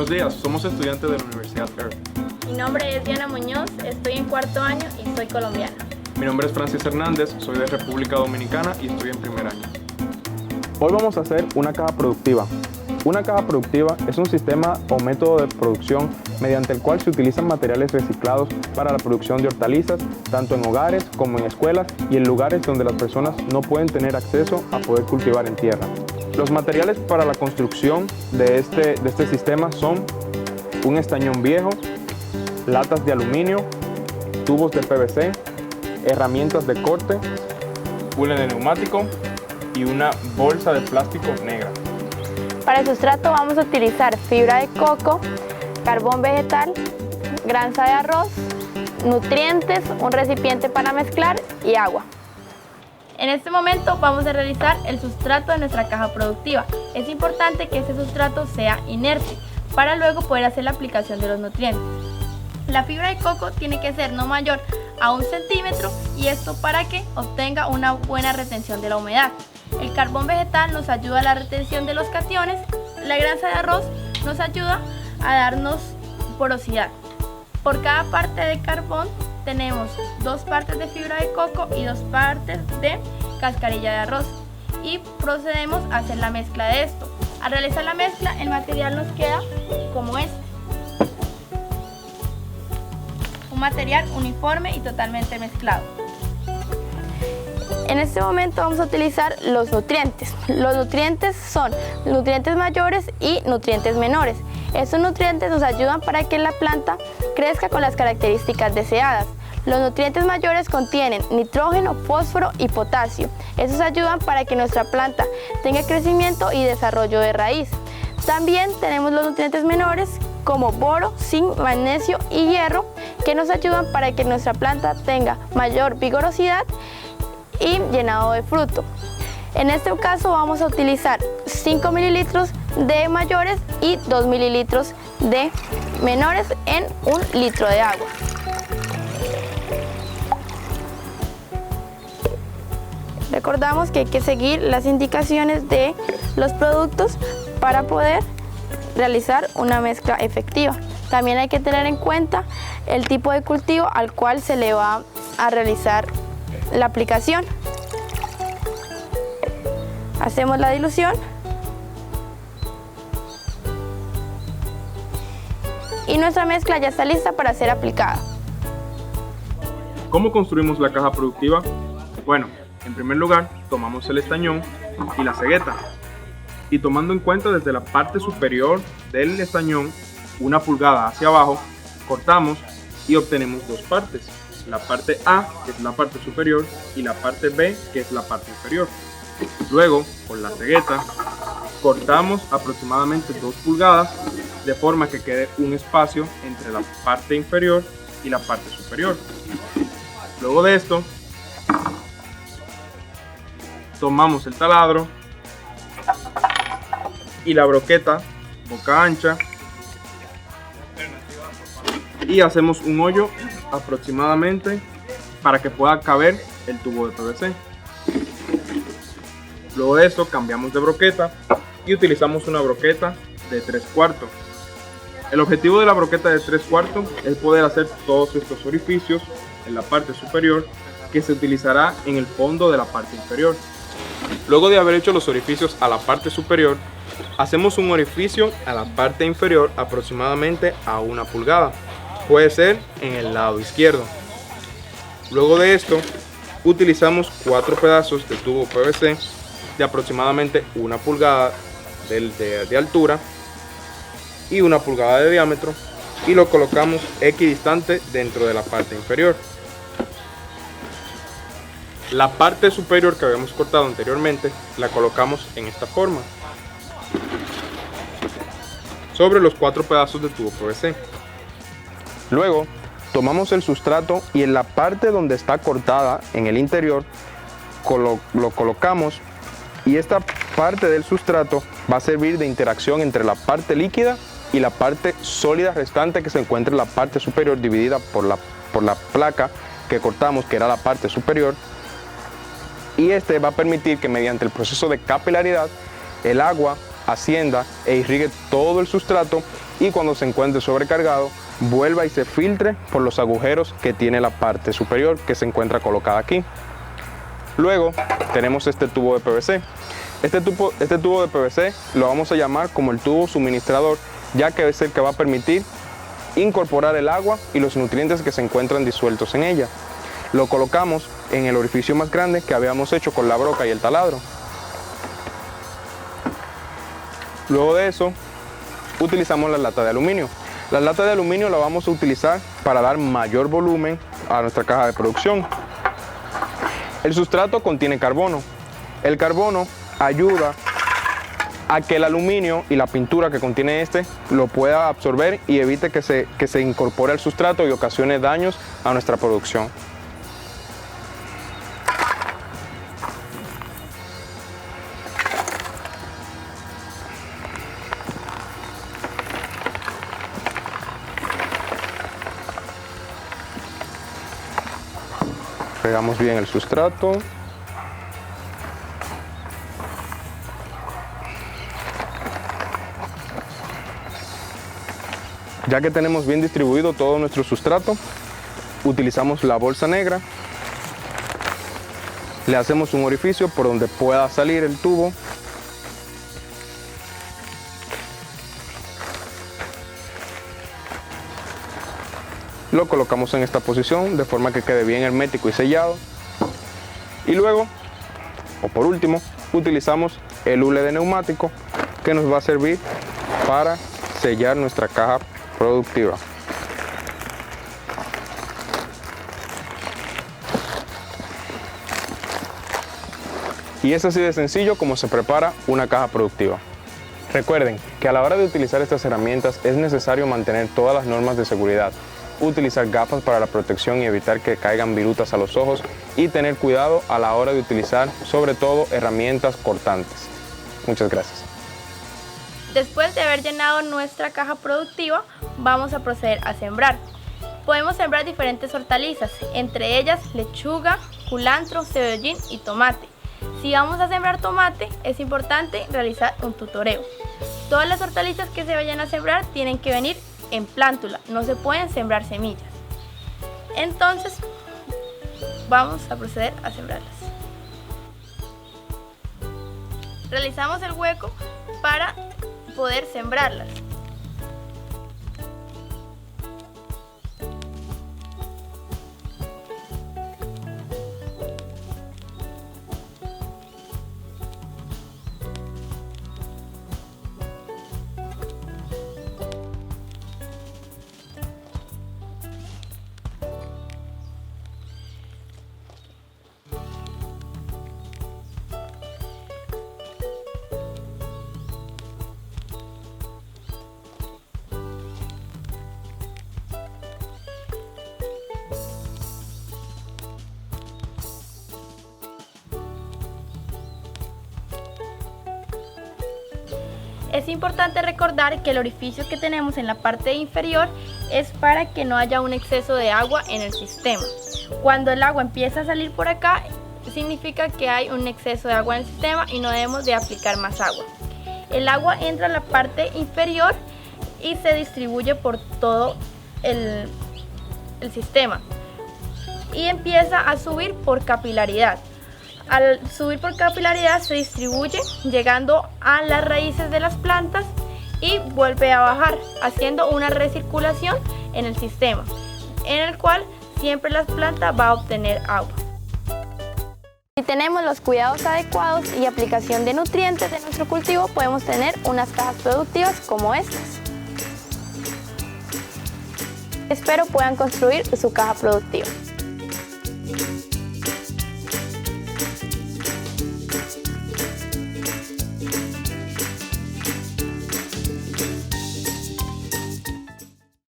Buenos días, somos estudiantes de la Universidad Earth. Mi nombre es Diana Muñoz, estoy en cuarto año y soy colombiana. Mi nombre es Francis Hernández, soy de República Dominicana y estoy en primer año. Hoy vamos a hacer una caja productiva. Una caja productiva es un sistema o método de producción mediante el cual se utilizan materiales reciclados para la producción de hortalizas, tanto en hogares como en escuelas y en lugares donde las personas no pueden tener acceso a poder cultivar en tierra. Los materiales para la construcción de este sistema son un estañón viejo, latas de aluminio, tubos de PVC, herramientas de corte, hule de neumático y una bolsa de plástico negra. Para el sustrato vamos a utilizar fibra de coco, carbón vegetal, granza de arroz, nutrientes, un recipiente para mezclar y agua. En este momento vamos a realizar el sustrato de nuestra caja productiva. Es importante que este sustrato sea inerte para luego poder hacer la aplicación de los nutrientes. La fibra de coco tiene que ser no mayor a 1 centímetro y esto para que obtenga una buena retención de la humedad. El carbón vegetal nos ayuda a la retención de los cationes, la grasa de arroz nos ayuda a darnos porosidad. Por cada parte de carbón tenemos 2 partes de fibra de coco y 2 partes de cascarilla de arroz y procedemos a hacer la mezcla de esto. Al realizar la mezcla el material nos queda como este. Un material uniforme y totalmente mezclado. En este momento vamos a utilizar los nutrientes. Los nutrientes son nutrientes mayores y nutrientes menores. Estos nutrientes nos ayudan para que la planta crezca con las características deseadas. Los nutrientes mayores contienen nitrógeno, fósforo y potasio. Estos ayudan para que nuestra planta tenga crecimiento y desarrollo de raíz. También tenemos los nutrientes menores como boro, zinc, magnesio y hierro que nos ayudan para que nuestra planta tenga mayor vigorosidad y llenado de fruto. En este caso vamos a utilizar 5 mililitros de mayores y 2 mililitros de menores en 1 litro de agua. Recordamos que hay que seguir las indicaciones de los productos para poder realizar una mezcla efectiva. También hay que tener en cuenta el tipo de cultivo al cual se le va a realizar la aplicación. Hacemos la dilución y nuestra mezcla ya está lista para ser aplicada. ¿Cómo construimos la caja productiva? Bueno, en primer lugar tomamos el estañón y la cegueta y tomando en cuenta desde la parte superior del estañón 1 pulgada hacia abajo, cortamos y obtenemos 2 partes. La parte A, que es la parte superior, y la parte B, que es la parte inferior. Luego, con la cegueta, cortamos aproximadamente 2 pulgadas, de forma que quede un espacio entre la parte inferior y la parte superior. Luego de esto, tomamos el taladro y la broqueta, boca ancha, y hacemos un hoyo aproximadamente para que pueda caber el tubo de PVC. Luego de esto cambiamos de broqueta y utilizamos una broqueta de 3/4. El objetivo de la broqueta de 3/4 es poder hacer todos estos orificios en la parte superior que se utilizará en el fondo de la parte inferior. Luego de haber hecho los orificios a la parte superior, hacemos un orificio a la parte inferior aproximadamente a 1 pulgada. Puede ser en el lado izquierdo. Luego de esto, utilizamos 4 pedazos de tubo PVC de aproximadamente 1 pulgada de altura y 1 pulgada de diámetro y lo colocamos equidistante dentro de la parte inferior. La parte superior que habíamos cortado anteriormente la colocamos en esta forma sobre los 4 pedazos de tubo PVC. Luego, tomamos el sustrato y en la parte donde está cortada, en el interior, lo colocamos y esta parte del sustrato va a servir de interacción entre la parte líquida y la parte sólida restante que se encuentra en la parte superior, dividida por la placa que cortamos, que era la parte superior. Y este va a permitir que mediante el proceso de capilaridad el agua ascienda e irrigue todo el sustrato y cuando se encuentre sobrecargado, vuelva y se filtre por los agujeros que tiene la parte superior que se encuentra colocada aquí. Luego tenemos este tubo de PVC. Este tubo de PVC lo vamos a llamar como el tubo suministrador, ya que es el que va a permitir incorporar el agua y los nutrientes que se encuentran disueltos en ella. Lo colocamos en el orificio más grande que habíamos hecho con la broca y el taladro. Luego de eso, utilizamos la lata de aluminio. La lata de aluminio la vamos a utilizar para dar mayor volumen a nuestra caja de producción. El sustrato contiene carbono. El carbono ayuda a que el aluminio y la pintura que contiene este lo pueda absorber y evite que se incorpore al sustrato y ocasione daños a nuestra producción. Pegamos bien el sustrato. Ya que tenemos bien distribuido todo nuestro sustrato, utilizamos la bolsa negra, le hacemos un orificio por donde pueda salir el tubo. Lo colocamos en esta posición de forma que quede bien hermético y sellado. Y luego, o por último, utilizamos el hule de neumático que nos va a servir para sellar nuestra caja productiva. Y es así de sencillo como se prepara una caja productiva. Recuerden que a la hora de utilizar estas herramientas es necesario mantener todas las normas de seguridad, utilizar gafas para la protección y evitar que caigan virutas a los ojos y tener cuidado a la hora de utilizar sobre todo herramientas cortantes. Muchas gracias. Después de haber llenado nuestra caja productiva, vamos a proceder a sembrar. Podemos sembrar diferentes hortalizas, entre ellas lechuga, culantro, cebollín y tomate. Si vamos a sembrar tomate, es importante realizar un tutoreo. Todas las hortalizas que se vayan a sembrar tienen que venir en plántula, no se pueden sembrar semillas. Entonces, vamos a proceder a sembrarlas. Realizamos el hueco para poder sembrarlas. Es importante recordar que el orificio que tenemos en la parte inferior es para que no haya un exceso de agua en el sistema. Cuando el agua empieza a salir por acá, significa que hay un exceso de agua en el sistema y no debemos de aplicar más agua. El agua entra a la parte inferior y se distribuye por todo el sistema y empieza a subir por capilaridad. Al subir por capilaridad se distribuye llegando a las raíces de las plantas y vuelve a bajar, haciendo una recirculación en el sistema, en el cual siempre la planta va a obtener agua. Si tenemos los cuidados adecuados y aplicación de nutrientes de nuestro cultivo, podemos tener unas cajas productivas como estas. Espero puedan construir su caja productiva.